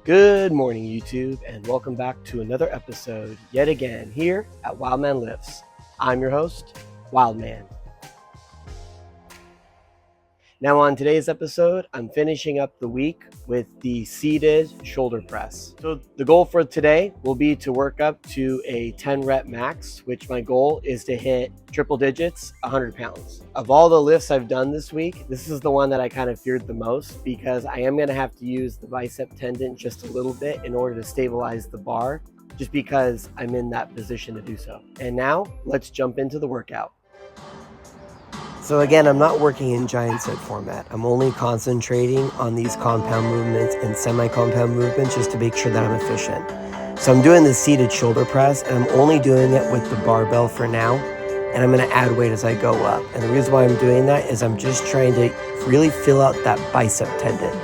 Good morning, YouTube, and welcome back to another episode yet again here at WILDMAN Lifts. I'm your host, WILDMAN. Now on today's episode, I'm finishing up the week with the seated shoulder press. So the goal for today will be to work up to a 10 rep max, which my goal is to hit triple digits, 100 pounds. Of all the lifts I've done this week, this is the one that I kind of feared the most because I am gonna have to use the bicep tendon just a little bit in order to stabilize the bar, just because I'm in that position to do so. And now let's jump into the workout. So again, I'm not working in giant set format. I'm only concentrating on these compound movements and semi-compound movements just to make sure that I'm efficient. So I'm doing the seated shoulder press, and I'm only doing it with the barbell for now, and I'm gonna add weight as I go up. And the reason why I'm doing that is I'm just trying to really fill out that bicep tendon,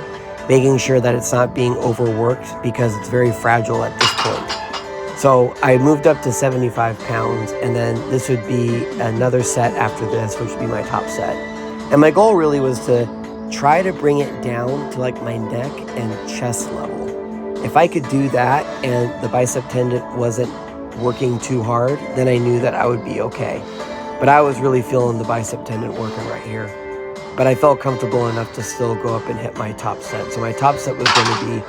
making sure that it's not being overworked because it's very fragile at this point. So I moved up to 75 pounds, and then this would be another set after this, which would be my top set. And my goal really was to try to bring it down to like my neck and chest level. If I could do that and the bicep tendon wasn't working too hard, then I knew that I would be okay. But I was really feeling the bicep tendon working right here. But I felt comfortable enough to still go up and hit my top set. So my top set was going to be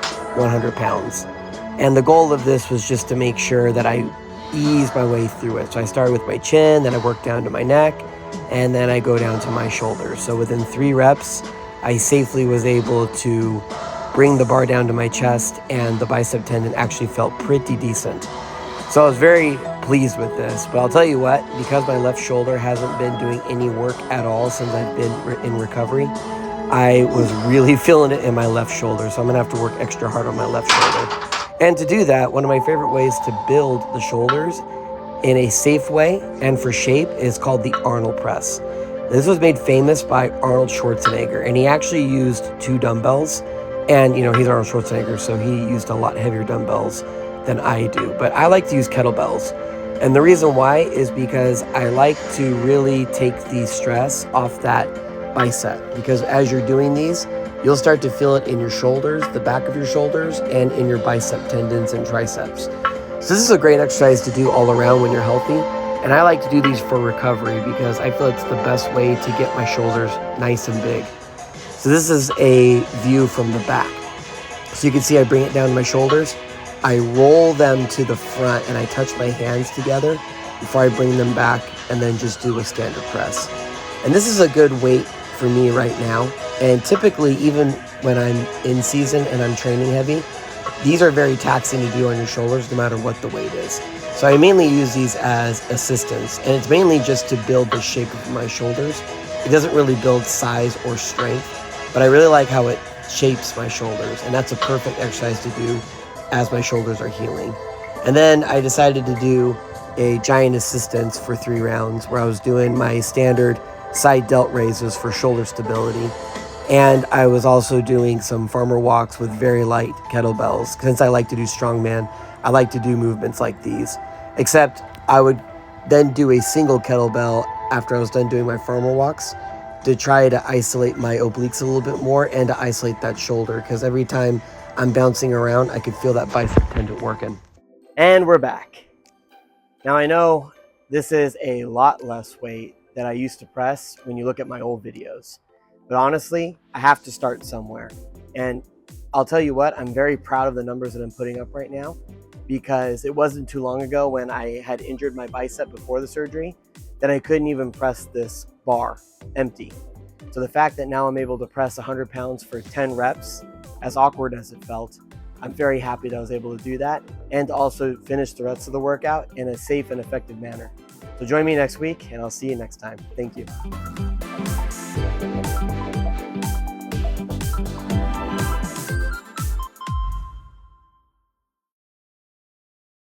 100 pounds. And the goal of this was just to make sure that I ease my way through it. So I started with my chin, then I work down to my neck, and then I go down to my shoulders. So within 3 reps, I safely was able to bring the bar down to my chest, and the bicep tendon actually felt pretty decent. So I was very pleased with this. But I'll tell you what, because my left shoulder hasn't been doing any work at all since I've been in recovery, I was really feeling it in my left shoulder. So I'm gonna have to work extra hard on my left shoulder. And to do that, one of my favorite ways to build the shoulders in a safe way and for shape is called the Arnold press. This was made famous by Arnold Schwarzenegger, and he actually used 2 dumbbells. And he's Arnold Schwarzenegger, so he used a lot heavier dumbbells than I do. But I like to use kettlebells. And the reason why is because I like to really take the stress off that bicep, because as you're doing these, you'll start to feel it in your shoulders, the back of your shoulders, and in your bicep tendons and triceps. So this is a great exercise to do all around when you're healthy. And I like to do these for recovery because I feel it's the best way to get my shoulders nice and big. So this is a view from the back. So you can see I bring it down to my shoulders. I roll them to the front and I touch my hands together before I bring them back, and then just do a standard press. And this is a good weight for me right now. And typically, even when I'm in season and I'm training heavy, these are very taxing to do on your shoulders no matter what the weight is. So I mainly use these as assistance, and it's mainly just to build the shape of my shoulders. It doesn't really build size or strength, but I really like how it shapes my shoulders, and that's a perfect exercise to do as my shoulders are healing. And then I decided to do a giant assistance for 3 rounds where I was doing my standard side delt raises for shoulder stability. And I was also doing some farmer walks with very light kettlebells. Since I like to do strongman, I like to do movements like these. Except I would then do a single kettlebell after I was done doing my farmer walks to try to isolate my obliques a little bit more and to isolate that shoulder. Because every time I'm bouncing around, I could feel that bicep tendon working. And we're back. Now I know this is a lot less weight that I used to press when you look at my old videos. But honestly, I have to start somewhere. And I'll tell you what, I'm very proud of the numbers that I'm putting up right now, because it wasn't too long ago when I had injured my bicep before the surgery that I couldn't even press this bar empty. So the fact that now I'm able to press 100 pounds for 10 reps, as awkward as it felt, I'm very happy that I was able to do that and also finish the rest of the workout in a safe and effective manner. So join me next week, and I'll see you next time. Thank you.